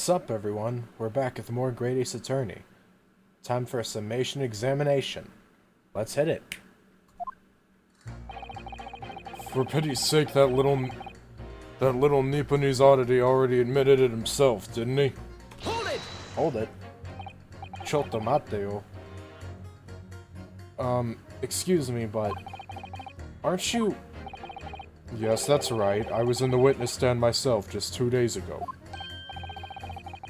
What's up, everyone? We're back with more Grade Ace Attorney. Time for a Summation Examination. Let's hit it. For pity's sake, that little Nipponese oddity already admitted it himself, didn't he? Hold it! Hold it. Chotto Matteo. Excuse me, but... aren't you... Yes, that's right. I was in the witness stand myself just 2 days ago.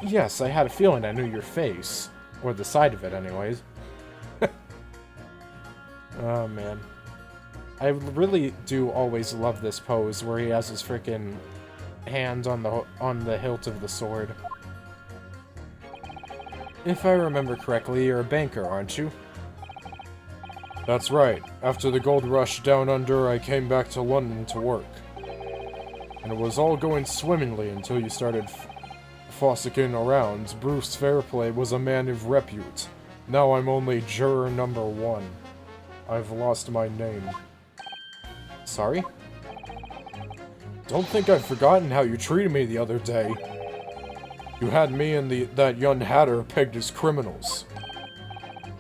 Yes, I had a feeling I knew your face. Or the side of it, anyways. Oh, man. I really do always love this pose where he has his freaking hand on the hilt of the sword. If I remember correctly, you're a banker, aren't you? That's right. After the gold rush down under, I came back to London to work. And it was all going swimmingly until you started fossicking around. Bruce Fairplay was a man of repute. Now I'm only juror number 1. I've lost my name. Sorry? Don't think I've forgotten how you treated me the other day. You had me and that young hatter pegged as criminals.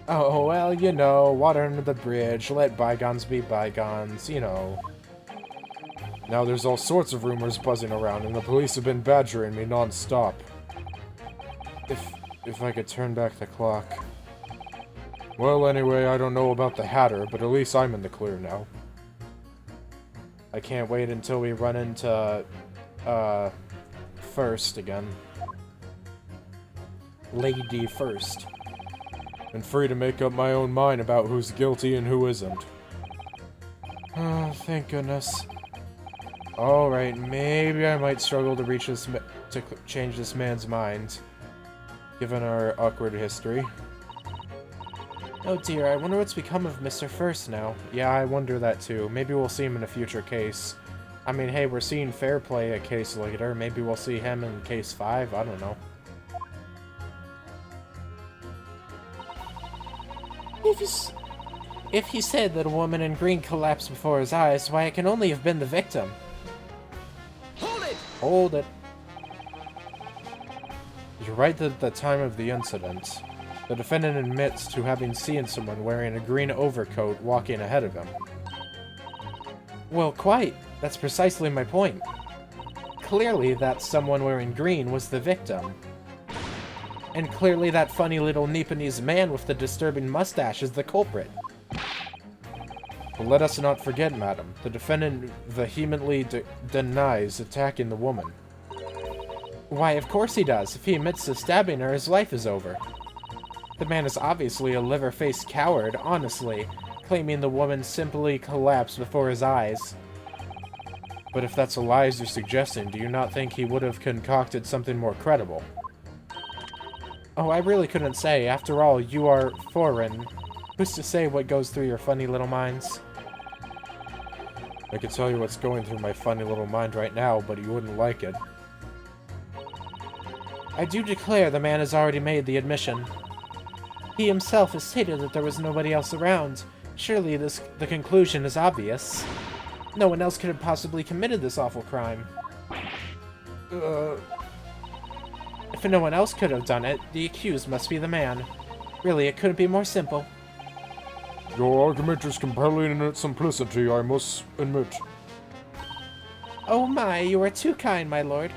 Oh, well, you know, water under the bridge, let bygones be bygones, you know. Now there's all sorts of rumors buzzing around, and the police have been badgering me non-stop. If I could turn back the clock. Well, anyway, I don't know about the hatter, but at least I'm in the clear now. I can't wait until we run into, First again. Lady First. And free to make up my own mind about who's guilty and who isn't. Oh, thank goodness. Alright, maybe I might struggle to reach this to change this man's mind, given our awkward history. Oh dear, I wonder what's become of Mr. First now. Yeah, I wonder that too. Maybe we'll see him in a future case. I mean, hey, we're seeing Fairplay a case later. Maybe we'll see him in case 5. I don't know. If he said that a woman in green collapsed before his eyes, why, it can only have been the victim. Hold it! Hold it. You're right that at the time of the incident, the defendant admits to having seen someone wearing a green overcoat walking ahead of him. Well, quite. That's precisely my point. Clearly, that someone wearing green was the victim. And clearly that funny little Nipponese man with the disturbing mustache is the culprit. But let us not forget, madam, the defendant vehemently denies attacking the woman. Why, of course he does. If he admits to stabbing her, his life is over. The man is obviously a liver-faced coward, honestly, claiming the woman simply collapsed before his eyes. But if that's a lie as you're suggesting, do you not think he would have concocted something more credible? Oh, I really couldn't say. After all, you are foreign. Who's to say what goes through your funny little minds? I could tell you what's going through my funny little mind right now, but you wouldn't like it. I do declare the man has already made the admission. He himself has stated that there was nobody else around. Surely the conclusion is obvious. No one else could have possibly committed this awful crime. If no one else could have done it, the accused must be the man. Really, it couldn't be more simple. Your argument is compelling in its simplicity, I must admit. Oh my, you are too kind, my lord.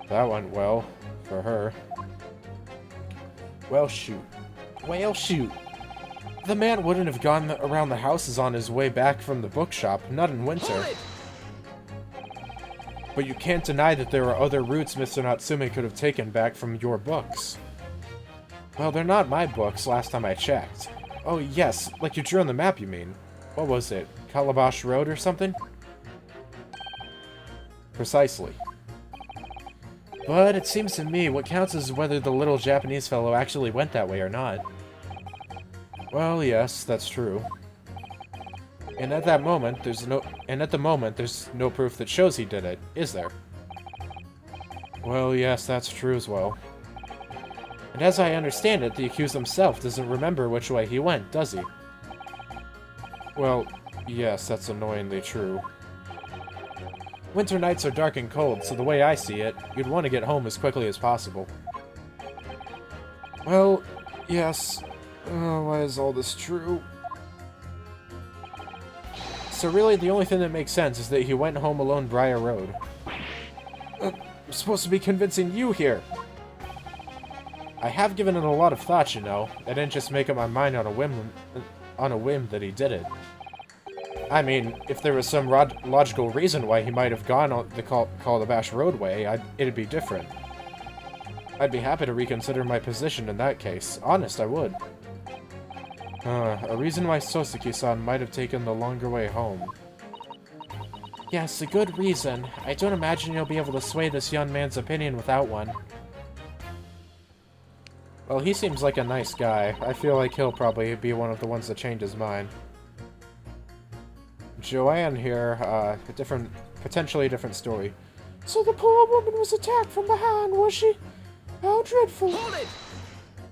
That went well, for her. Well, shoot. Well, shoot. The man wouldn't have gone around the houses on his way back from the bookshop, not in winter. But you can't deny that there are other routes Mr. Natsume could have taken back from your books. Well, they're not my books, last time I checked. Oh, yes, like you drew on the map, you mean. What was it? Calabash Road or something? Precisely. But it seems to me what counts is whether the little Japanese fellow actually went that way or not. Well, yes, that's true. And at the moment, there's no proof that shows he did it, is there? Well, yes, that's true as well. And as I understand it, the accused himself doesn't remember which way he went, does he? Well, yes, that's annoyingly true. Winter nights are dark and cold, so the way I see it, you'd want to get home as quickly as possible. Well, yes. Why is all this true? So really, the only thing that makes sense is that he went home alone Briar Road. I'm supposed to be convincing you here! I have given it a lot of thought, you know. I didn't just make up my mind on a whim that he did it. I mean, if there was some logical reason why he might have gone on the Call the Bash roadway, it'd be different. I'd be happy to reconsider my position in that case. Honest, I would. A reason why Soseki-san might have taken the longer way home. Yes, a good reason. I don't imagine you'll be able to sway this young man's opinion without one. Well, he seems like a nice guy. I feel like he'll probably be one of the ones that change his mind. Joanne here, potentially different story. So the poor woman was attacked from behind, was she? How dreadful. Hold it!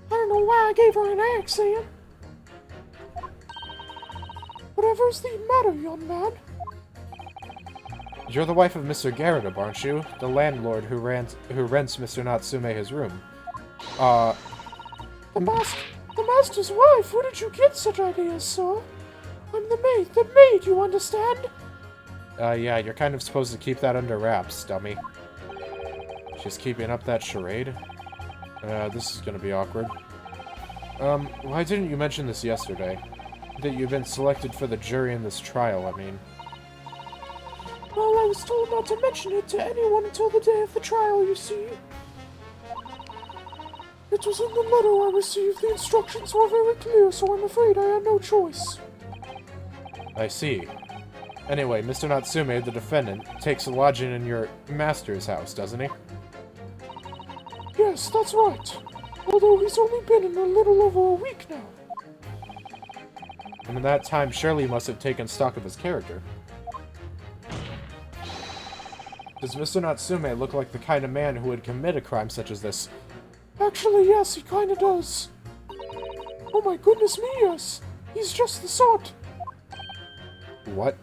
I don't know why I gave her an accent. Whatever's the matter, young man? You're the wife of Mr. Garrett, aren't you? The landlord who rents Mr. Natsume his room. The master's wife? Where did you get such ideas, sir? I'm the maid, you understand? Yeah, you're kind of supposed to keep that under wraps, dummy. She's keeping up that charade? This is gonna be awkward. Why didn't you mention this yesterday? That you've been selected for the jury in this trial, I mean. Well, I was told not to mention it to anyone until the day of the trial, you see. It was in the letter I received. The instructions were very clear, so I'm afraid I had no choice. I see. Anyway, Mr. Natsume, the defendant, takes a lodging in your master's house, doesn't he? Yes, that's right. Although he's only been in a little over a week now. And in that time, surely you must have taken stock of his character. Does Mr. Natsume look like the kind of man who would commit a crime such as this? Actually, yes, he kinda does. Oh my goodness me, yes. He's just the sort. What?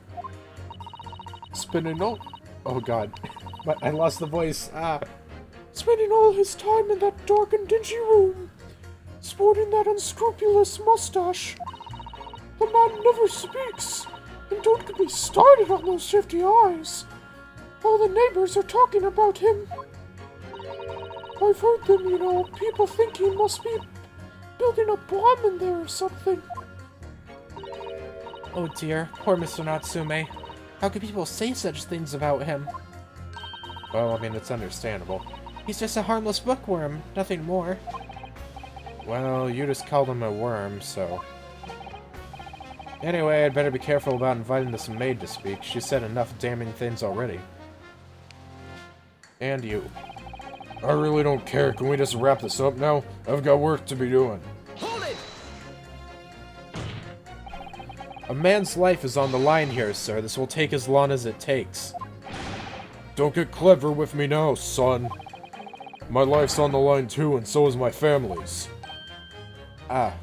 Spending all... Oh god. I lost the voice. Spending all his time in that dark and dingy room. Sporting that unscrupulous mustache. The man never speaks. And don't get me started on those shifty eyes. All the neighbors are talking about him. I've heard them, you know. People think he must be building a bomb in there or something. Oh dear, poor Mr. Natsume. How could people say such things about him? Well, I mean, it's understandable. He's just a harmless bookworm, nothing more. Well, you just called him a worm, so... Anyway, I'd better be careful about inviting this maid to speak. She's said enough damning things already. And you. I really don't care. Can we just wrap this up now? I've got work to be doing. Hold it! A man's life is on the line here, sir. This will take as long as it takes. Don't get clever with me now, son. My life's on the line too, and so is my family's. Ah.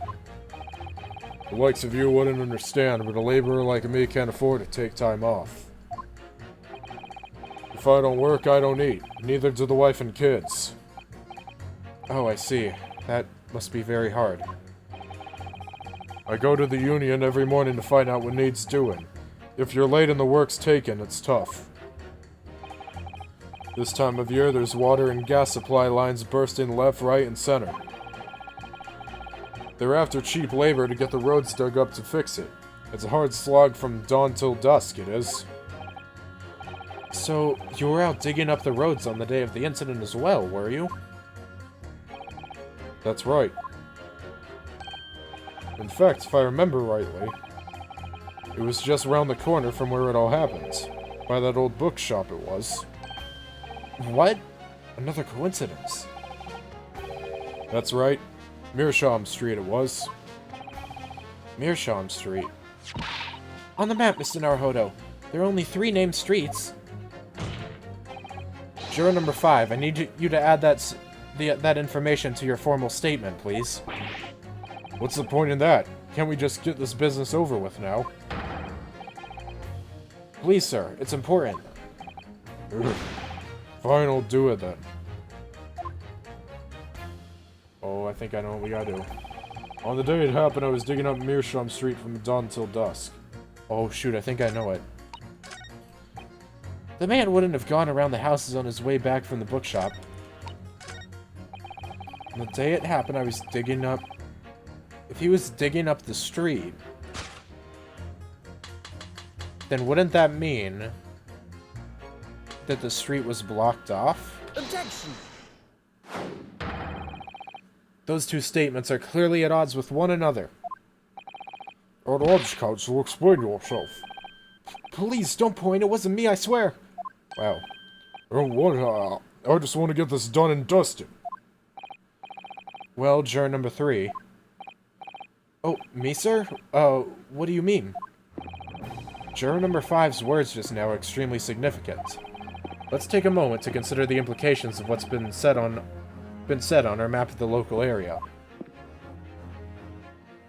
The likes of you wouldn't understand, but a laborer like me can't afford to take time off. If I don't work, I don't eat. Neither do the wife and kids. Oh, I see. That must be very hard. I go to the union every morning to find out what needs doing. If you're late and the work's taken, it's tough. This time of year, there's water and gas supply lines bursting left, right, and center. They're after cheap labor to get the roads dug up to fix it. It's a hard slog from dawn till dusk, it is. So, you were out digging up the roads on the day of the incident as well, were you? That's right. In fact, if I remember rightly, it was just around the corner from where it all happened. By that old bookshop it was. What? Another coincidence. That's right. Meerschaum Street it was. Meerschaum Street. On the map, Mr. Naruhodo. There are only 3 named streets. Juror number 5, I need you to add that information to your formal statement, please. What's the point in that? Can't we just get this business over with now? Please, sir. It's important. Ugh. Fine, I'll do it then. Oh, I think I know what we gotta do. On the day it happened, I was digging up Meerschaum Street from dawn till dusk. Oh, shoot, I think I know it. The man wouldn't have gone around the houses on his way back from the bookshop. On the day it happened, I was digging up... If he was digging up the street, then wouldn't that mean that the street was blocked off? Objection! Those two statements are clearly at odds with one another. At odds, Counsel, explain yourself. Please, don't point. It wasn't me, I swear. Wow. Oh, what? I just want to get this done and dusted. Well, juror number 3. Oh, me, sir? What do you mean? Juror number 5's words just now are extremely significant. Let's take a moment to consider the implications of what's been said on our map of the local area.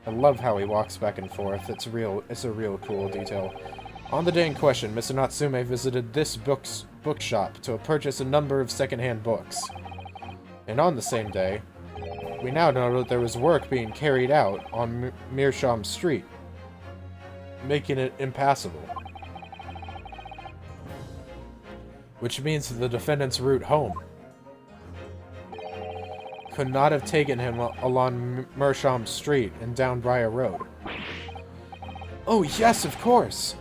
I love how he walks back and forth. It's a real cool detail. On the day in question, Mr. Natsume visited this bookshop to purchase a number of second-hand books. And on the same day, we now know that there was work being carried out on Meerschaum Street, making it impassable. Which means that the defendant's route home could not have taken him along Meerschaum Street and down Briar Road. Oh, yes, of course!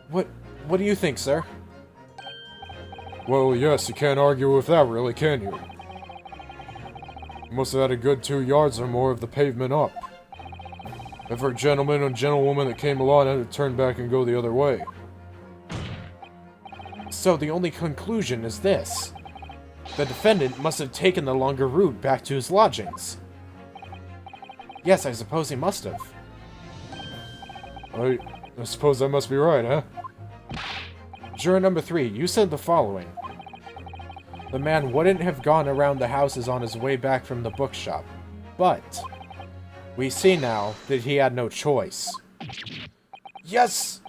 What do you think, sir? Well, yes, you can't argue with that, really, can you? You must have had a good 2 yards or more of the pavement up. Every gentleman and gentlewoman that came along had to turn back and go the other way. So the only conclusion is this. The defendant must have taken the longer route back to his lodgings. Yes, I suppose he must have. I suppose I must be right, huh? Juror number 3, you said the following. The man wouldn't have gone around the houses on his way back from the bookshop, but we see now that he had no choice. Yes!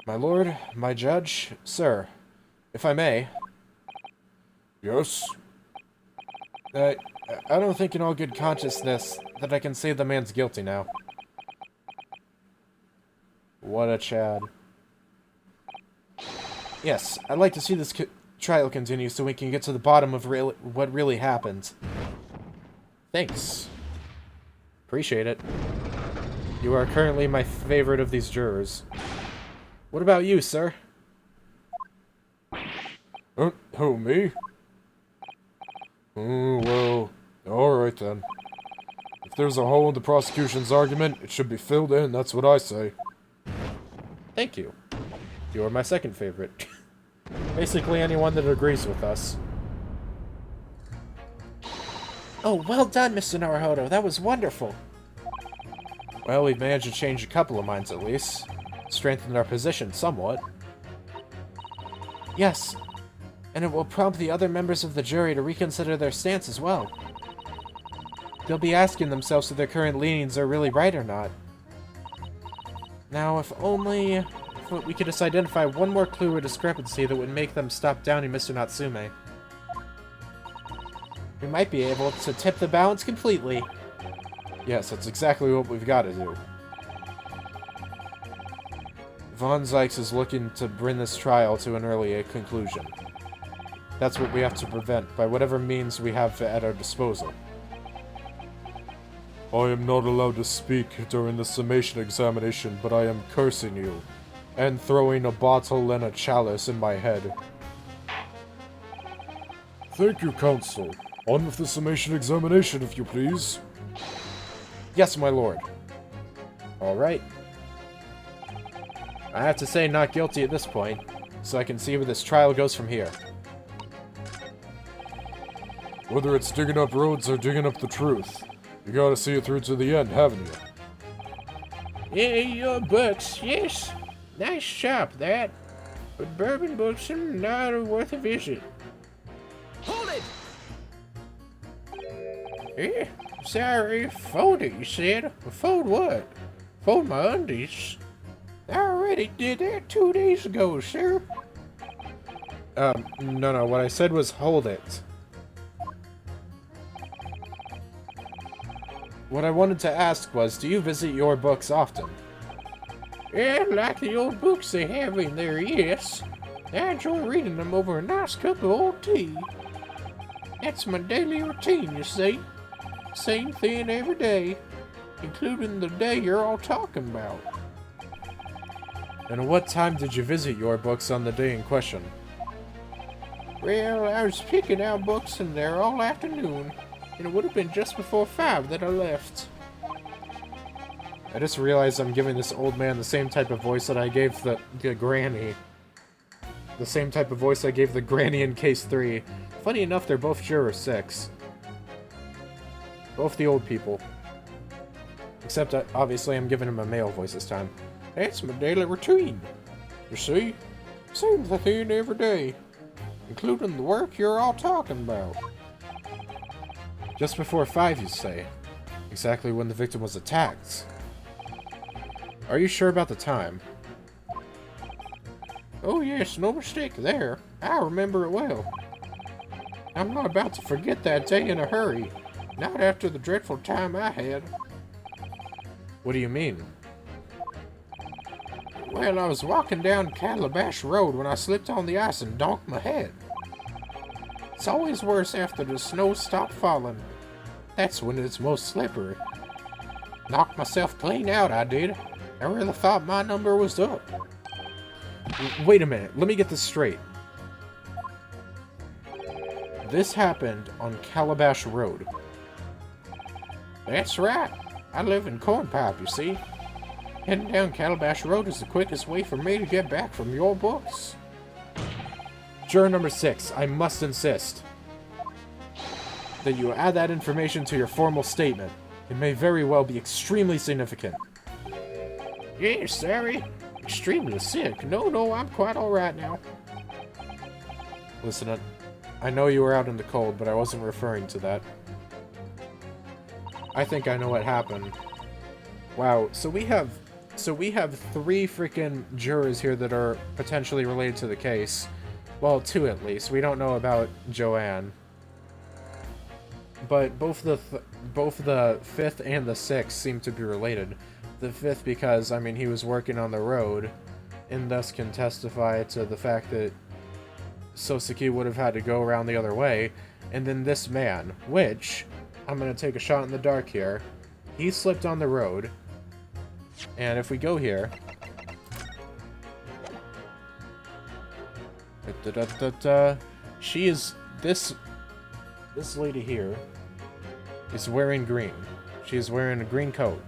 My lord, my judge, sir, if I may. Yes? I don't think in all good consciousness that I can say the man's guilty now. What a Chad. Yes, I'd like to see this trial continue so we can get to the bottom of what really happened. Thanks. Appreciate it. You are currently my favorite of these jurors. What about you, sir? Who, me? Well, alright then. If there's a hole in the prosecution's argument, it should be filled in, that's what I say. Thank you. You are my second favorite. Basically anyone that agrees with us. Oh, well done, Mr. Naruhodo. That was wonderful. Well, we've managed to change a couple of minds at least. Strengthened our position somewhat. Yes, and it will prompt the other members of the jury to reconsider their stance as well. They'll be asking themselves if their current leanings are really right or not. Now, if only we could just identify one more clue or discrepancy that would make them stop downing Mr. Natsume. We might be able to tip the balance completely. Yes, that's exactly what we've got to do. Von Zykes is looking to bring this trial to an early conclusion. That's what we have to prevent, by whatever means we have at our disposal. I am not allowed to speak during the summation examination, but I am cursing you, and throwing a bottle and a chalice in my head. Thank you, Counsel. On with the summation examination, if you please. Yes, my lord. Alright. I have to say not guilty at this point, so I can see where this trial goes from here. Whether it's digging up roads or digging up the truth, you gotta see it through to the end, haven't you? Yeah, your books, yes. Nice shop, that. But bourbon books are not worth a visit. Hold it! Yeah, sorry, fold it, you said. Fold what? Fold my undies. I already did that 2 days ago, sir. No, what I said was hold it. What I wanted to ask was, do you visit your books often? Yeah, like the old books they have in there, yes. I enjoy reading them over a nice cup of old tea. That's my daily routine, you see. Same thing every day, including the day you're all talking about. And what time did you visit your books on the day in question? Well, I was picking out books in there all afternoon, and it would have been just before 5 that I left. I just realized I'm giving this old man the same type of voice that I gave the granny. The same type of voice I gave the granny in Case 3. Funny enough, they're both Juror 6. Both the old people. Except, obviously, I'm giving him a male voice this time. That's my daily routine. You see? Same thing every day, including the work you're all talking about. Just before 5, you say? Exactly when the victim was attacked. Are you sure about the time? Oh yes, no mistake there. I remember it well. I'm not about to forget that day in a hurry. Not after the dreadful time I had. What do you mean? Well, I was walking down Calabash Road when I slipped on the ice and donked my head. It's always worse after the snow stopped falling. That's when it's most slippery. Knocked myself clean out, I did. I really thought my number was up. Wait a minute, let me get this straight. This happened on Calabash Road. That's right. I live in Cornpipe, you see. Heading down Calabash Road is the quickest way for me to get back from your books. Juror number 6, I must insist that you add that information to your formal statement. It may very well be extremely significant. Yes, sorry. Extremely sick. No, I'm quite alright now. Listen, I know you were out in the cold, but I wasn't referring to that. I think I know what happened. Wow, so we have 3 freaking jurors here that are potentially related to the case. Well, 2 at least. We don't know about Joanne. But both the 5th and the 6th seem to be related. The 5th because, I mean, he was working on the road, and thus can testify to the fact that Soseki would have had to go around the other way. And then this man, which, I'm going to take a shot in the dark here, he slipped on the road. And if we go here... She is... This lady here is wearing green. She is wearing a green coat.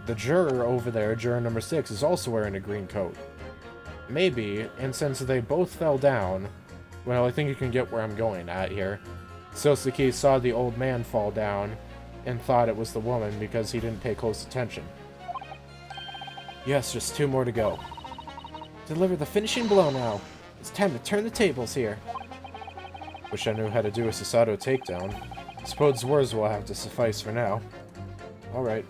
The juror over there, juror number 6, is also wearing a green coat. Maybe, and since they both fell down... Well, I think you can get where I'm going at here. Soseki saw the old man fall down and thought it was the woman because he didn't pay close attention. Yes, just 2 more to go. Deliver the finishing blow now. It's time to turn the tables here. Wish I knew how to do a Susato takedown. Suppose words will have to suffice for now. Alright.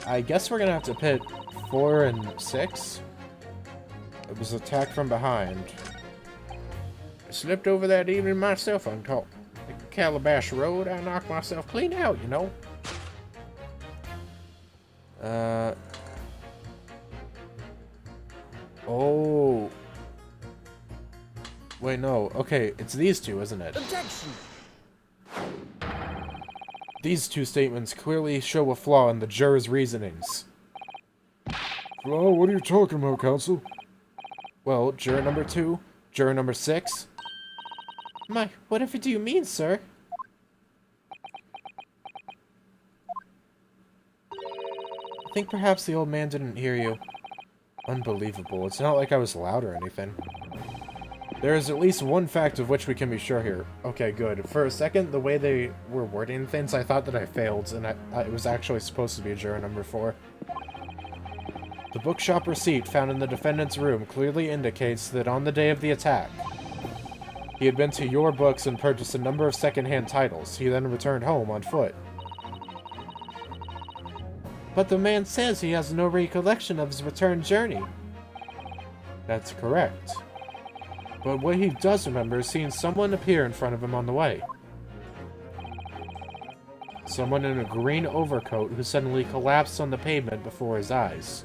I guess we're gonna have to pit 4 and 6. It was attacked from behind. I slipped over that evening myself on Calabash Road. I knocked myself clean out, you know. Oh. Wait, no. Okay, it's these 2, isn't it? Objection! These 2 statements clearly show a flaw in the juror's reasonings. Flaw? What are you talking about, counsel? Well, juror number 2, juror number 6. My, whatever do you mean, sir? I think perhaps the old man didn't hear you. Unbelievable. It's not like I was loud or anything. There is at least one fact of which we can be sure here. Okay, good. For a second, the way they were wording things, I thought that I failed, and it was actually supposed to be juror number 4. The bookshop receipt found in the defendant's room clearly indicates that on the day of the attack, he had been to your books and purchased a number of second-hand titles. He then returned home on foot. But the man says he has no recollection of his return journey. That's correct. But what he does remember is seeing someone appear in front of him on the way. Someone in a green overcoat who suddenly collapsed on the pavement before his eyes.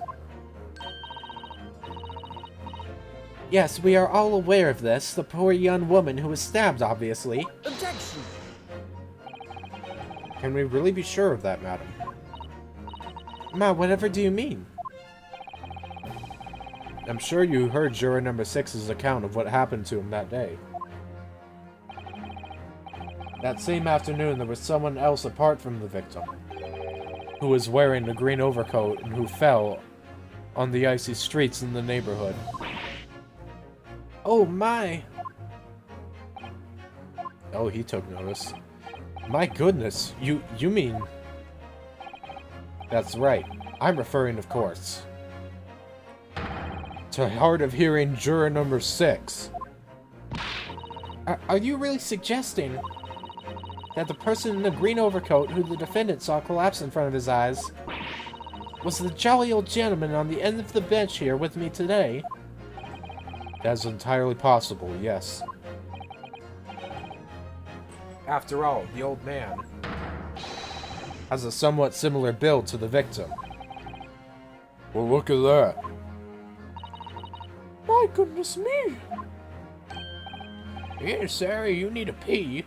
Yes, we are all aware of this. The poor young woman who was stabbed, obviously. Objection! Can we really be sure of that, madam? Ma, whatever do you mean? I'm sure you heard juror number 6's account of what happened to him that day. That same afternoon, there was someone else apart from the victim, who was wearing the green overcoat and who fell on the icy streets in the neighborhood. Oh my! Oh, he took notice. My goodness, you mean... That's right. I'm referring, of course, to hard of hearing juror number 6. Are you really suggesting that the person in the green overcoat who the defendant saw collapse in front of his eyes was the jolly old gentleman on the end of the bench here with me today? That's entirely possible, yes. After all, the old man has a somewhat similar build to the victim. Well, look at that. My goodness me! Yes, sir, you need a pee.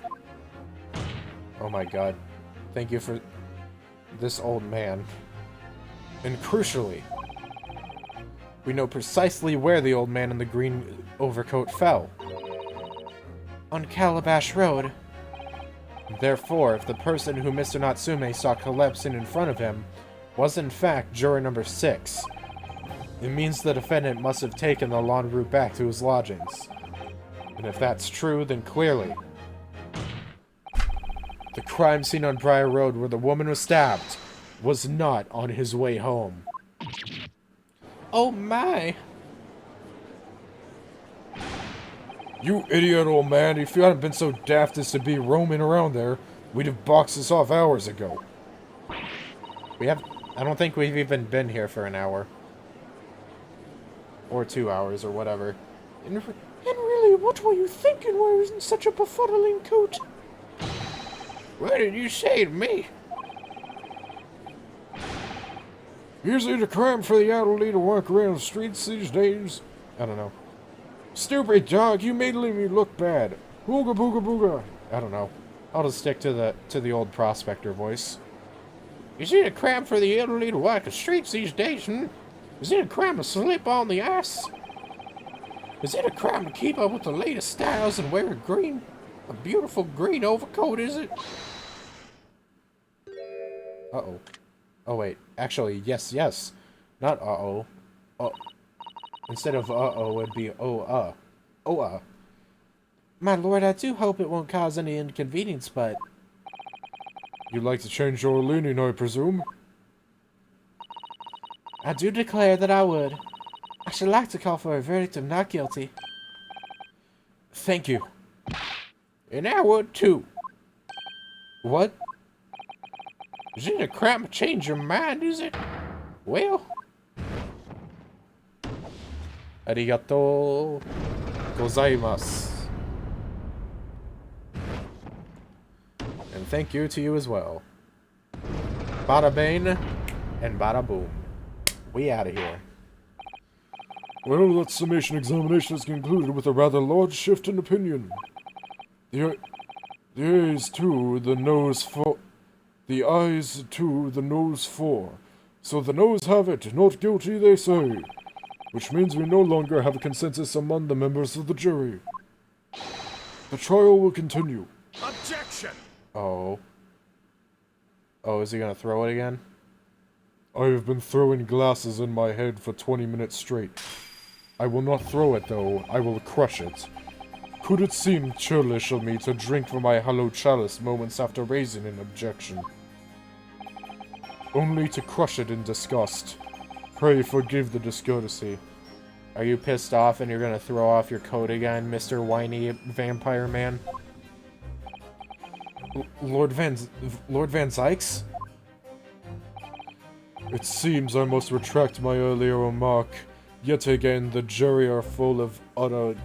Oh my god. Thank you for this old man. And crucially, we know precisely where the old man in the green overcoat fell. On Calabash Road. Therefore, if the person who Mr. Natsume saw collapsing in front of him was in fact juror number 6, it means the defendant must have taken the long route back to his lodgings. And if that's true, then clearly the crime scene on Briar Road where the woman was stabbed was not on his way home. Oh my! You idiot, old man. If you hadn't been so daft as to be roaming around there, we'd have boxed this off hours ago. I don't think we've even been here for an hour. Or 2 hours, or whatever. And really, what were you thinking wearing such a befuddling coat? What did you say to me? Is it a crime for the elderly to walk around the streets these days? I don't know. Stupid dog, you made me look bad. Booga booga booga. I don't know. I'll just stick to the old prospector voice. Is it a crime for the elderly to walk the streets these days, Is it a crime to slip on the ice? Is it a crime to keep up with the latest styles and wear a beautiful green overcoat, is it? Uh-oh. Oh, wait. Actually, yes. Not uh-oh. Instead of uh-oh, it'd be oh, My lord, I do hope it won't cause any inconvenience, but... You'd like to change your leaning, I presume? I do declare that I would. I should like to call for a verdict of not guilty. Thank you. And I would, too. What? Is it a crime to change your mind, is it? Well... Arigato gozaimasu. And thank you to you as well. Bada bing and bada boom. We out of here. Well, that summation examination is concluded with a rather large shift in opinion. The eyes to the nose for. The eyes to the nose for. So the nose have it, not guilty, they say. Which means we no longer have a consensus among the members of the jury. The trial will continue. Objection! Oh. Oh, is he gonna throw it again? I have been throwing glasses in my head for 20 minutes straight. I will not throw it, though. I will crush it. Could it seem churlish of me to drink from my hollow chalice moments after raising an objection? Only to crush it in disgust. Pray forgive the discourtesy. Are you pissed off and you're gonna throw off your coat again, Mr. Whiny Vampire Man? Lord Van Zykes? It seems I must retract my earlier remark. Yet again, the jury are full of utter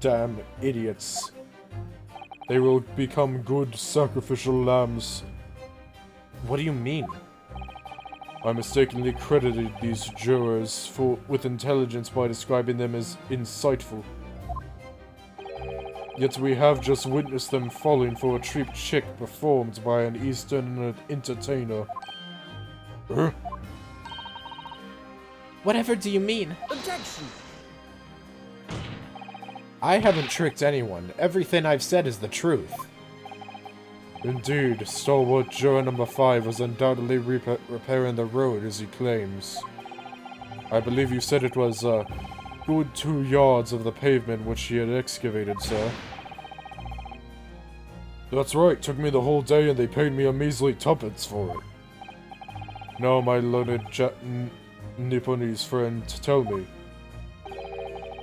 damn idiots. They will become good sacrificial lambs. What do you mean? I mistakenly credited these jurors with intelligence by describing them as insightful. Yet we have just witnessed them falling for a cheap chick performed by an Eastern entertainer. Huh? Whatever do you mean? Objection! I haven't tricked anyone. Everything I've said is the truth. Indeed, stalwart juror number 5 was undoubtedly repairing the road as he claims. I believe you said it was a good 2 yards of the pavement which he had excavated, sir. That's right, took me the whole day and they paid me a measly tuppence for it. Now, my learned Nipponese friend, tell me,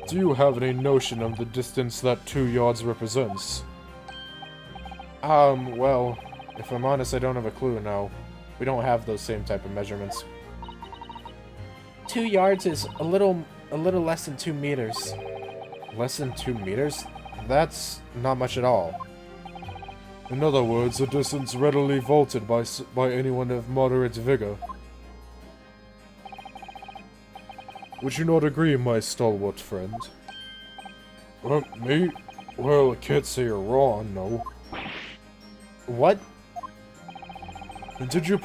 do you have any notion of the distance that 2 yards represents? Well, if I'm honest, I don't have a clue now. We don't have those same type of measurements. 2 yards is a little less than 2 meters. Less than 2 meters? That's not much at all. In other words, a distance readily vaulted by anyone of moderate vigor. Would you not agree, my stalwart friend? Me? Well, I can't say you're wrong, no. What? And did you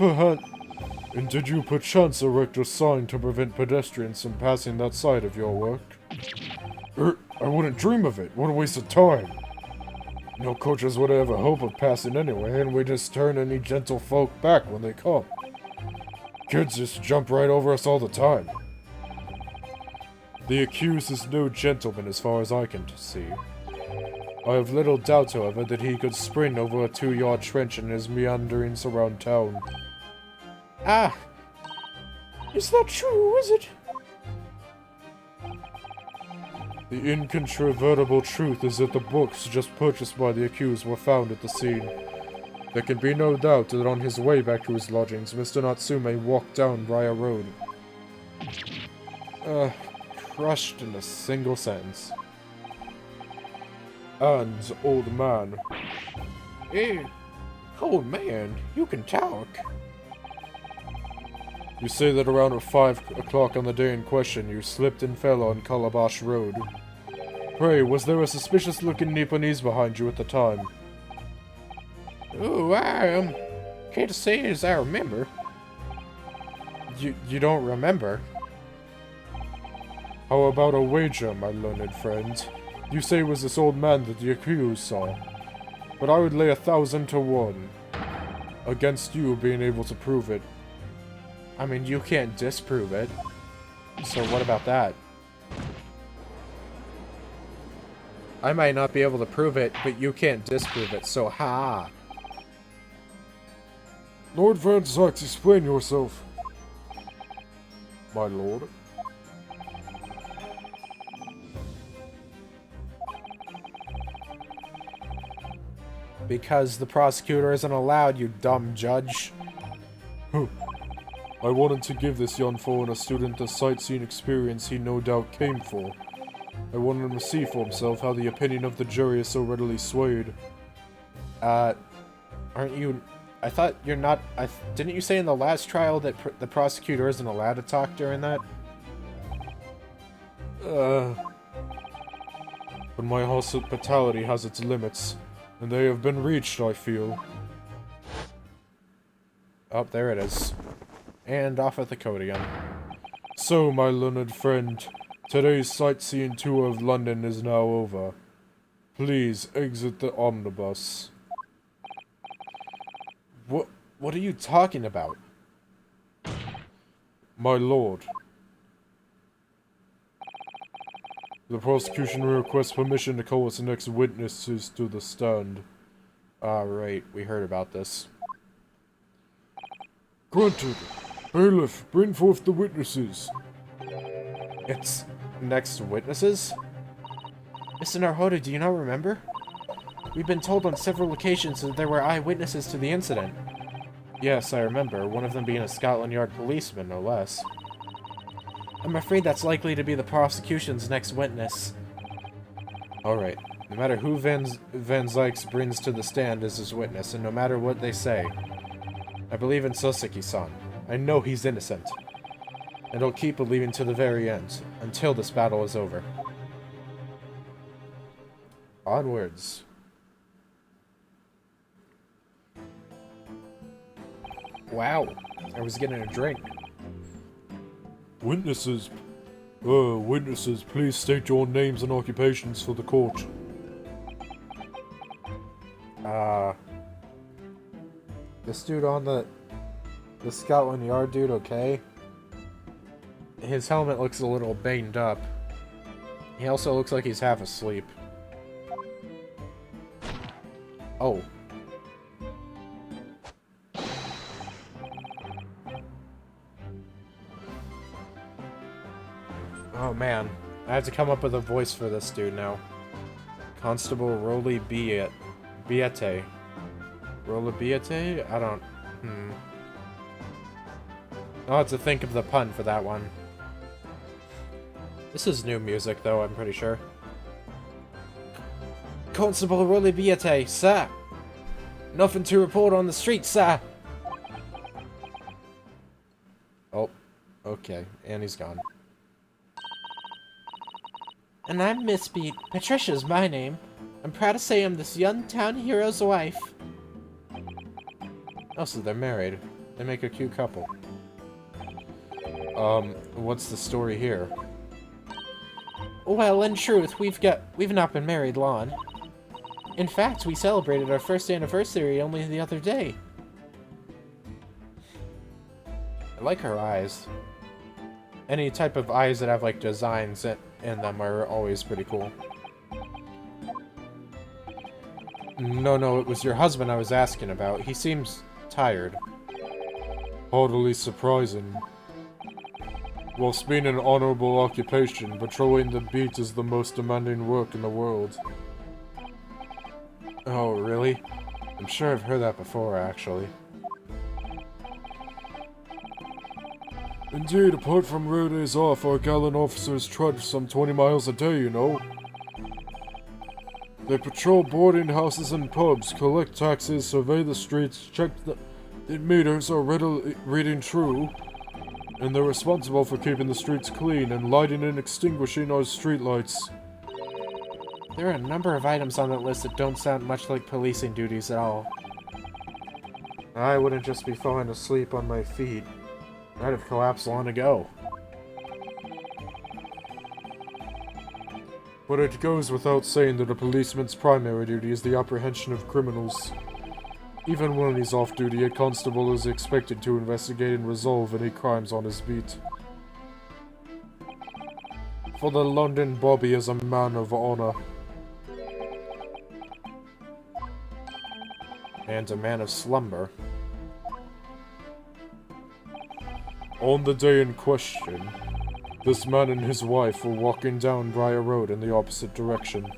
perchance erect a sign to prevent pedestrians from passing that side of your work? I wouldn't dream of it. What a waste of time. No coaches would ever hope of passing anyway, and we just turn any gentle folk back when they come. Kids just jump right over us all the time. The accused is no gentleman as far as I can see. I have little doubt, however, that he could sprint over a 2-yard trench in his meanderings around town. Ah! Is that true, is it? The incontrovertible truth is that the books just purchased by the accused were found at the scene. There can be no doubt that on his way back to his lodgings, Mr. Natsume walked down Raya Road. Crushed in a single sentence. And, old man. Eh, old man, you can talk. You say that around 5 o'clock on the day in question, you slipped and fell on Calabash Road. Pray, was there a suspicious-looking Nipponese behind you at the time? Oh, I can't say as I remember. You don't remember? How about a wager, my learned friend? You say it was this old man that the accused saw. But I would lay 1,000 to 1 against you being able to prove it. I mean, you can't disprove it. So what about that? I might not be able to prove it, but you can't disprove it, so ha! Lord Van Zyx, explain yourself. My lord? Because the prosecutor isn't allowed, you dumb judge. I wanted to give this young foreigner student the sightseeing experience he no doubt came for. I wanted him to see for himself how the opinion of the jury is so readily swayed. Aren't you... I thought you're not... didn't you say in the last trial that the prosecutor isn't allowed to talk during that? But my hospitality has its limits, and they have been reached, I feel. Oh, there it is. And off at the code again. So, my learned friend, today's sightseeing tour of London is now over. Please exit the omnibus. What are you talking about? My lord. The prosecution requests permission to call its next witnesses to the stand. Right, we heard about this. Granted. Bailiff, bring forth the witnesses. It's next witnesses? Mr. Naruhodo, do you not remember? We've been told on several occasions that there were eyewitnesses to the incident. Yes, I remember. One of them being a Scotland Yard policeman, no less. I'm afraid that's likely to be the prosecution's next witness. Alright. No matter who Van Zykes brings to the stand as his witness, and no matter what they say, I believe in Soseki-san. I know he's innocent. And I'll keep believing to the very end, until this battle is over. Onwards. Wow. I was getting a drink. Witnesses, please state your names and occupations for the court. This dude on the Scotland Yard dude, okay? His helmet looks a little banged up. He also looks like he's half asleep. Oh. Oh man, I have to come up with a voice for this dude now. Constable Roly Biete. Roly Biete? I don't... I'll have to think of the pun for that one. This is new music, though, I'm pretty sure. Constable Roly Biete, sir! Nothing to report on the street, sir! Oh, okay, and he's gone. And I'm Miss Beat. Patricia's my name. I'm proud to say I'm this young town hero's wife. Oh, so they're married. They make a cute couple. What's the story here? Well, in truth, we've not been married long. In fact, we celebrated our first anniversary only the other day. I like her eyes. Any type of eyes that have, like, designs in them are always pretty cool. No, it was your husband I was asking about. He seems tired. Hardly surprising. Whilst being an honorable occupation, patrolling the beat is the most demanding work in the world. Oh, really? I'm sure I've heard that before, actually. Indeed, apart from rare days off, our gallant officers trudge some 20 miles a day, you know. They patrol boarding houses and pubs, collect taxes, survey the streets, check that meters are reading true, and they're responsible for keeping the streets clean and lighting and extinguishing our streetlights. There are a number of items on that list that don't sound much like policing duties at all. I wouldn't just be falling asleep on my feet. I'd have collapsed long ago. But it goes without saying that a policeman's primary duty is the apprehension of criminals. Even when he's off duty, a constable is expected to investigate and resolve any crimes on his beat. For the London Bobby is a man of honor. And a man of slumber. On the day in question, this man and his wife were walking down Briar Road in the opposite direction,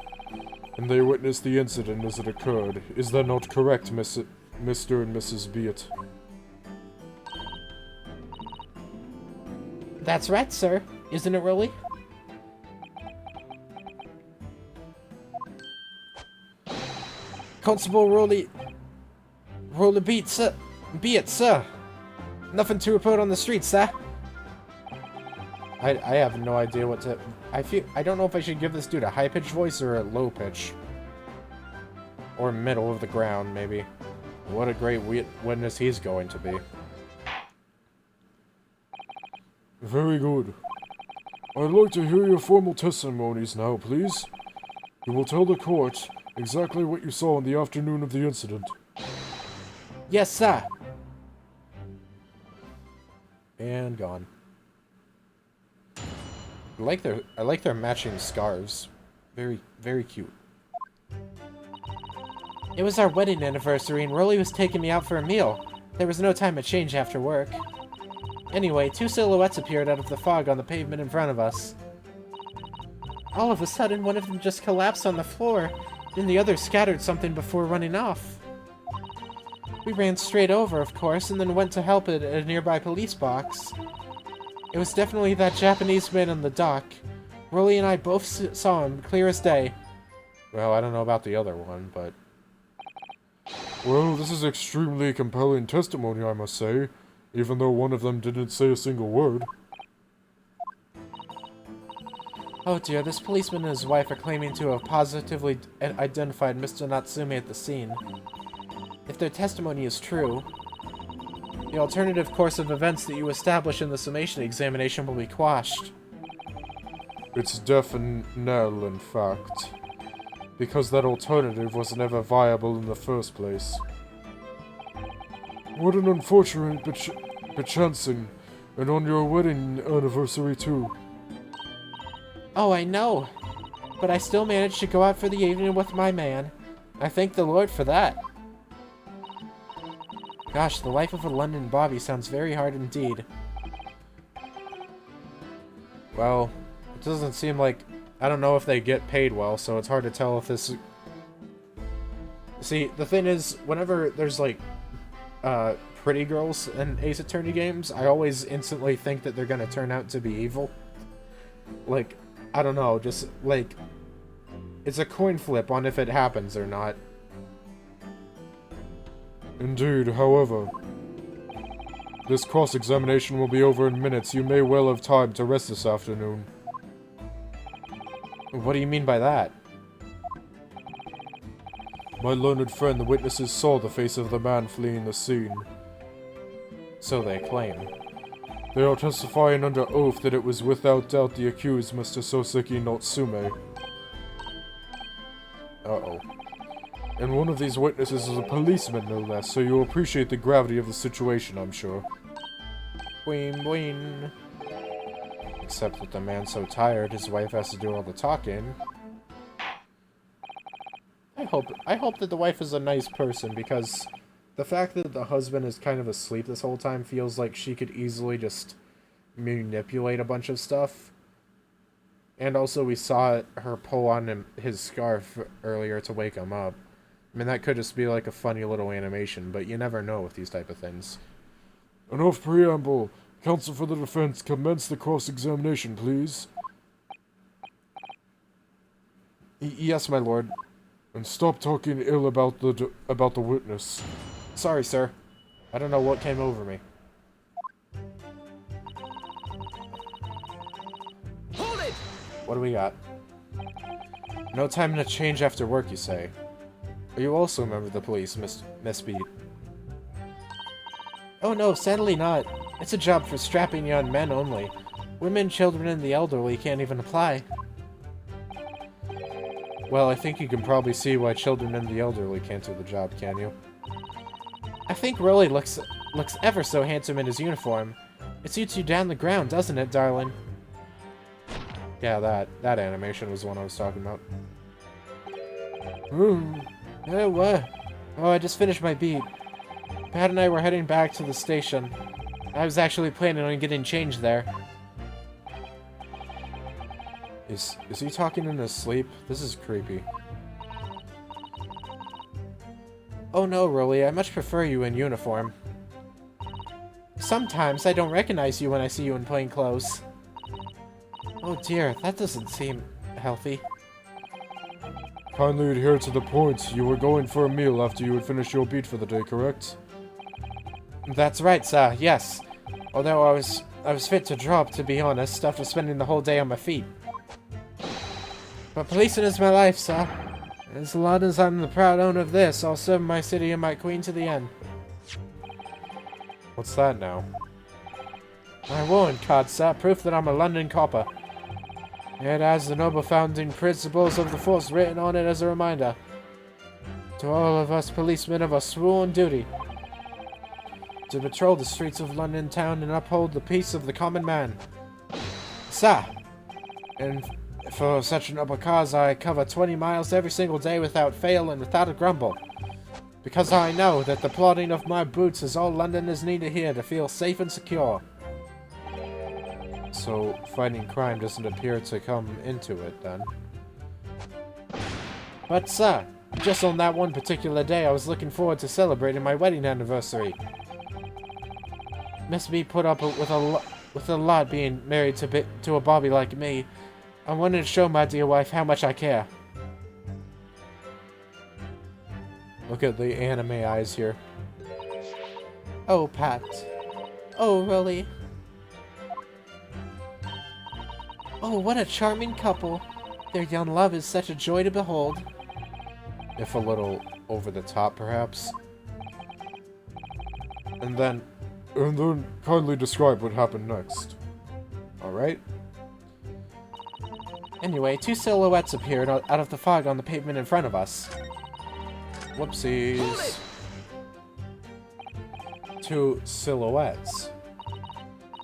and they witnessed the incident as it occurred. Is that not correct, Mr. and Mrs. Beat? That's right, sir. Isn't it really? Constable Roly Beat, sir. Beat, sir. Nothing to report on the street, sir. I have no idea what to... I don't know if I should give this dude a high-pitched voice or a low-pitch. Or middle of the ground, maybe. What a great witness he's going to be. Very good. I'd like to hear your formal testimonies now, please. You will tell the court exactly what you saw on the afternoon of the incident. Yes, sir. And gone. I like their matching scarves. Very, very cute. It was our wedding anniversary and Rolly was taking me out for a meal. There was no time to change after work. Anyway, two silhouettes appeared out of the fog on the pavement in front of us. All of a sudden, one of them just collapsed on the floor, then the other scattered something before running off. We ran straight over, of course, and then went to help it at a nearby police box. It was definitely that Japanese man on the dock. Rolly and I both saw him, clear as day. Well, I don't know about the other one, but... Well, this is extremely compelling testimony, I must say, even though one of them didn't say a single word. Oh dear, this policeman and his wife are claiming to have positively identified Mr. Natsume at the scene. If their testimony is true, the alternative course of events that you establish in the Summation Examination will be quashed. It's definite, in fact. Because that alternative was never viable in the first place. What an unfortunate bechancing, and on your wedding anniversary too. Oh, I know, but I still managed to go out for the evening with my man. I thank the Lord for that. Gosh, the life of a London Bobby sounds very hard indeed. Well, it doesn't seem like... I don't know if they get paid well, so it's hard to tell if this... See, the thing is, whenever there's, like, pretty girls in Ace Attorney games, I always instantly think that they're gonna turn out to be evil. Like, I don't know, just, like... It's a coin flip on if it happens or not. Indeed, however, this cross-examination will be over in minutes. You may well have time to rest this afternoon. What do you mean by that? My learned friend, the witnesses saw the face of the man fleeing the scene. So they claim. They are testifying under oath that it was without doubt the accused, Mr. Soseki Natsume. Uh-oh. And one of these witnesses is a policeman, no less, so you'll appreciate the gravity of the situation, I'm sure. Boing, boing. Except that the man's so tired, his wife has to do all the talking. I hope that the wife is a nice person, because the fact that the husband is kind of asleep this whole time feels like she could easily just manipulate a bunch of stuff. And also we saw her pull on his scarf earlier to wake him up. I mean, that could just be like a funny little animation, but you never know with these type of things. Enough preamble. Counsel for the defense, commence the cross-examination, please. Yes, my lord. And stop talking ill about the witness. Sorry, sir. I don't know what came over me. Hold it! What do we got? No time to change after work, you say. Are you also a member of the police, Miss Beat? Oh no, sadly not. It's a job for strapping young men only. Women, children, and the elderly can't even apply. Well, I think you can probably see why children and the elderly can't do the job, can you? I think Rolly looks ever so handsome in his uniform. It suits you down the ground, doesn't it, darling? Yeah, that animation was the one I was talking about. Oh, I just finished my beat. Pat and I were heading back to the station. I was actually planning on getting changed there. Is he talking in his sleep? This is creepy. Oh no, Rolly, I much prefer you in uniform. Sometimes I don't recognize you when I see you in plain clothes. Oh dear, that doesn't seem healthy. Kindly adhere to the point. You were going for a meal after you had finished your beat for the day, correct? That's right, sir, yes. Although I was fit to drop, to be honest, after spending the whole day on my feet. But policing is my life, sir. As long as I'm the proud owner of this, I'll serve my city and my queen to the end. What's that now? My warrant card, sir, proof that I'm a London copper. It has the noble founding principles of the force written on it as a reminder. To all of us policemen of a sworn duty. To patrol the streets of London town and uphold the peace of the common man. Sir! And for such an noble cause, I cover 20 miles every single day without fail and without a grumble. Because I know that the plodding of my boots is all Londoners need to hear to feel safe and secure. So, fighting crime doesn't appear to come into it, then? But, sir, just on that one particular day, I was looking forward to celebrating my wedding anniversary. Must be put up with a lot being married to a Bobby like me. I wanted to show my dear wife how much I care. Look at the anime eyes here. Oh, Pat. Oh, really? Oh, what a charming couple. Their young love is such a joy to behold. If a little over the top, perhaps. And then kindly describe what happened next. Alright. Anyway, two silhouettes appeared out of the fog on the pavement in front of us. Whoopsies. Two silhouettes.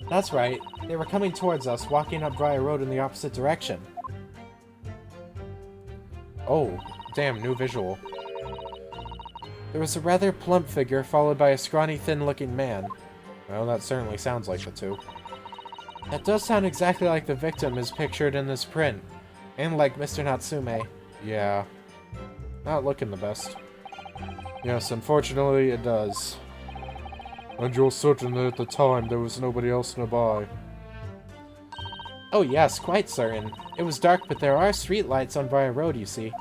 That's right. They were coming towards us, walking up Briar Road in the opposite direction. Oh, damn, new visual. There was a rather plump figure, followed by a scrawny, thin-looking man. Well, that certainly sounds like the two. That does sound exactly like the victim as pictured in this print, and like Mr. Natsume. Yeah. Not looking the best. Yes, unfortunately it does. And you're certain that at the time there was nobody else nearby? Oh yes, quite certain. It was dark, but there are street lights on Briar Road, you see.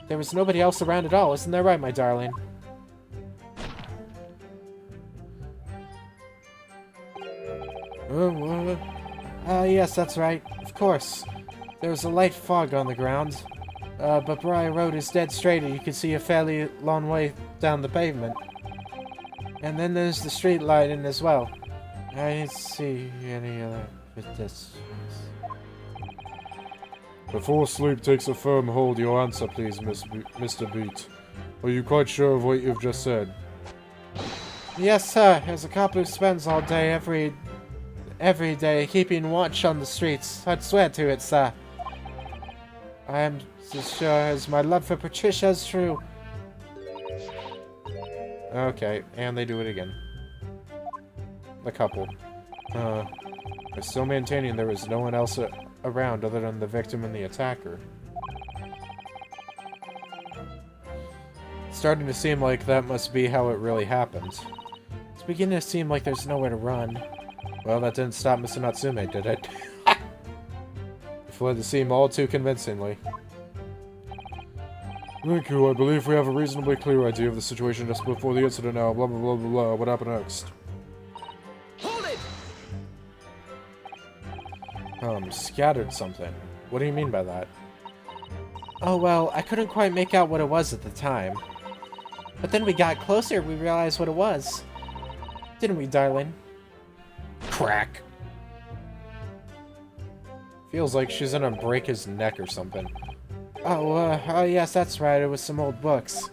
There was nobody else around at all, isn't that right, my darling? Yes, that's right. Of course. There was a light fog on the ground. But Briar Road is dead straight, and you can see a fairly long way down the pavement. And then there's the street lighting as well. I didn't see any other pedestrians. Before sleep takes a firm hold, your answer, please, Mr. Beat. Are you quite sure of what you've just said? Yes, sir. As a cop who spends all day every day keeping watch on the streets, I'd swear to it, sir. I am as sure as my love for Patricia is true. Okay, and they do it again. The couple. They're still maintaining there was no one else around other than the victim and the attacker. It's starting to seem like that must be how it really happened. It's beginning to seem like there's nowhere to run. Well, that didn't stop Mr. Natsume, did it? He fled the scene all too convincingly. Thank you. I believe we have a reasonably clear idea of the situation just before the incident now. Blah, blah, blah, blah, blah. What happened next? Hold it! Scattered something. What do you mean by that? Oh, well, I couldn't quite make out what it was at the time. But then we got closer, we realized what it was. Didn't we, darling? Crack. Feels like she's gonna break his neck or something. Oh, yes, that's right. It was some old books.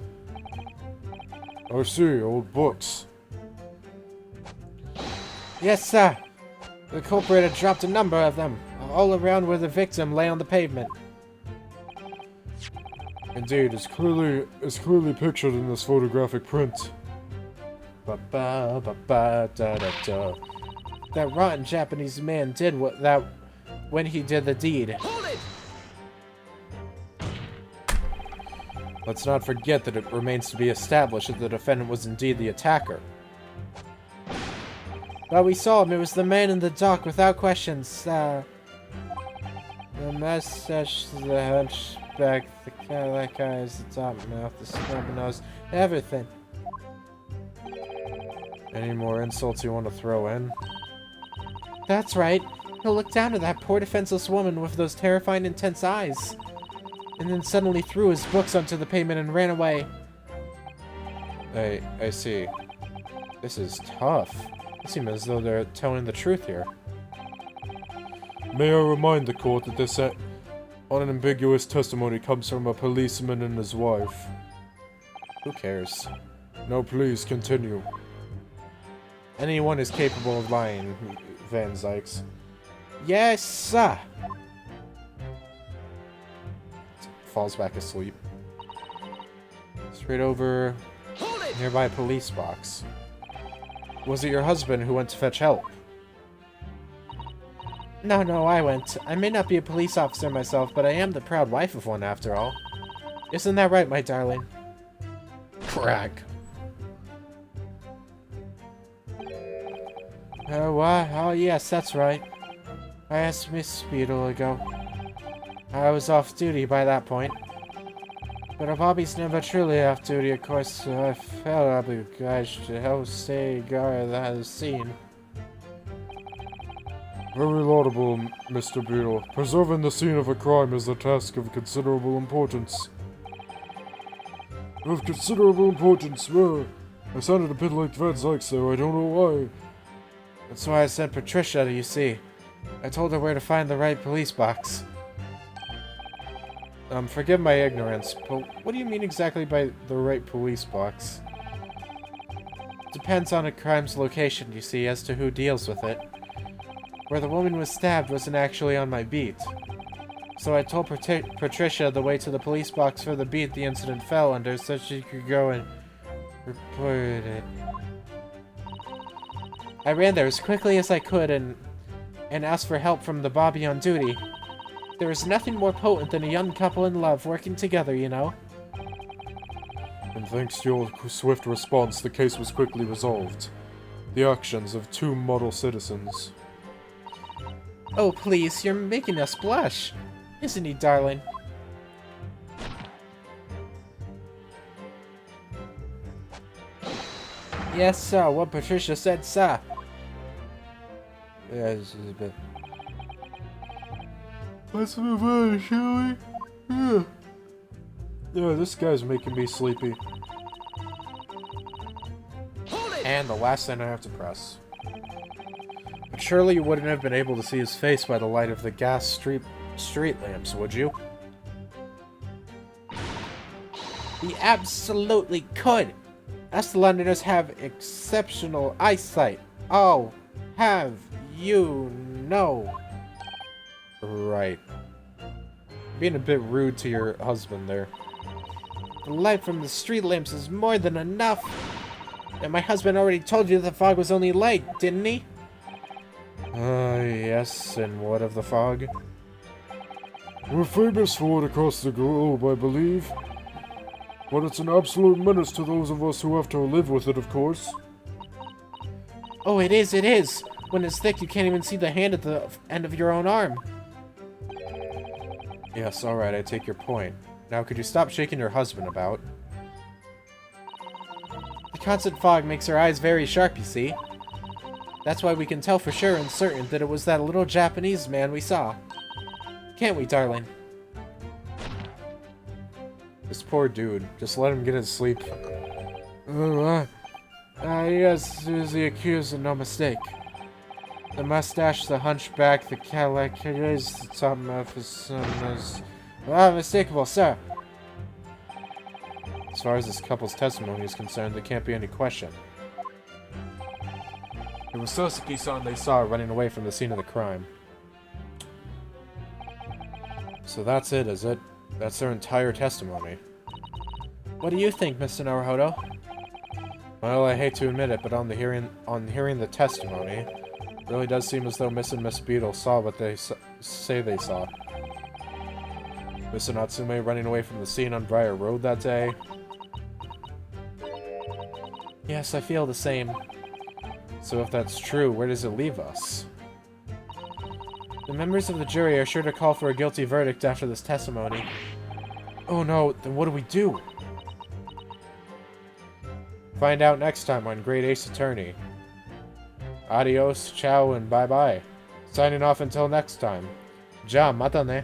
I see, old books. Yes, sir. The culprit had dropped a number of them, all around where the victim lay on the pavement. Indeed, it's clearly pictured in this photographic print. Ba-ba-ba-ba-da-da-da. That rotten Japanese man did when he did the deed. Hold it! Let's not forget that it remains to be established that the defendant was indeed the attacker. Well, we saw him. It was the man in the dock, without questions. The mustache, the hunchback, the Cadillac eyes, the top mouth, the snub nose, everything. Any more insults you want to throw in? That's right. He'll look down at that poor defenseless woman with those terrifying, intense eyes. And then suddenly threw his books onto the pavement and ran away. I see. This is tough. It seems as though they're telling the truth here. May I remind the court that this unambiguous testimony comes from a policeman and his wife. Who cares? Now please, continue. Anyone is capable of lying, Van Zykes. Yes, sir. Falls back asleep. Straight over Hold it! nearby police box. Was it your husband who went to fetch help? No, I went. I may not be a police officer myself, but I am the proud wife of one after all. Isn't that right, my darling? Crack. What? Oh, yes, that's right. I asked Miss Beetle ago. I was off duty by that point. But a Bobby's never truly off duty, of course, so I felt obliged to help stay guard that scene. Very laudable, Mr. Beetle. Preserving the scene of a crime is a task of considerable importance. Of considerable importance? Well, I sounded a bit like Van Zyke, so I don't know why. That's why I sent Patricia, you see. I told her where to find the right police box. Forgive my ignorance, but what do you mean exactly by the right police box? Depends on a crime's location, you see, as to who deals with it. Where the woman was stabbed wasn't actually on my beat. So I told Patricia the way to the police box for the beat the incident fell under so she could go and report it. I ran there as quickly as I could and asked for help from the Bobby on duty. There is nothing more potent than a young couple in love working together, you know. And thanks to your swift response, the case was quickly resolved. The actions of two model citizens. Oh, please, you're making us blush. Isn't he, darling? Yes, sir. What Patricia said, sir. Yeah, this is a bit... Let's move on, shall we? Yeah. Yeah, this guy's making me sleepy. Hold it! And the last thing I have to press. But surely you wouldn't have been able to see his face by the light of the gas street lamps, would you? He absolutely could! Us Londoners have exceptional eyesight. Oh, have you know? Right. Being a bit rude to your husband there. The light from the street lamps is more than enough. And my husband already told you the fog was only light, didn't he? Yes, and what of the fog? We're famous for it across the globe, I believe. But it's an absolute menace to those of us who have to live with it, of course. Oh, it is, it is! When it's thick, you can't even see the hand at the end of your own arm. Yes, alright, I take your point. Now, could you stop shaking your husband about? The constant fog makes our eyes very sharp, you see. That's why we can tell for sure and certain that it was that little Japanese man we saw. Can't we, darling? This poor dude. Just let him get his sleep. Yes, he was the accused and no mistake. The mustache, the hunchback, the Cadillac, is the top of his son is... unmistakable, sir. As far as this couple's testimony is concerned, there can't be any question. It was Soseki-san they saw running away from the scene of the crime. So that's it, is it? That's their entire testimony. What do you think, Mr. Naruhodo? Well, I hate to admit it, but on hearing the testimony, it really does seem as though Miss and Miss Beetle saw what they say they saw. Mr. Natsume running away from the scene on Briar Road that day. Yes, I feel the same. So if that's true, where does it leave us? The members of the jury are sure to call for a guilty verdict after this testimony. Oh no, then what do we do? Find out next time on Great Ace Attorney. Adios, ciao, and bye-bye. Signing off until next time. Ja, mata ne.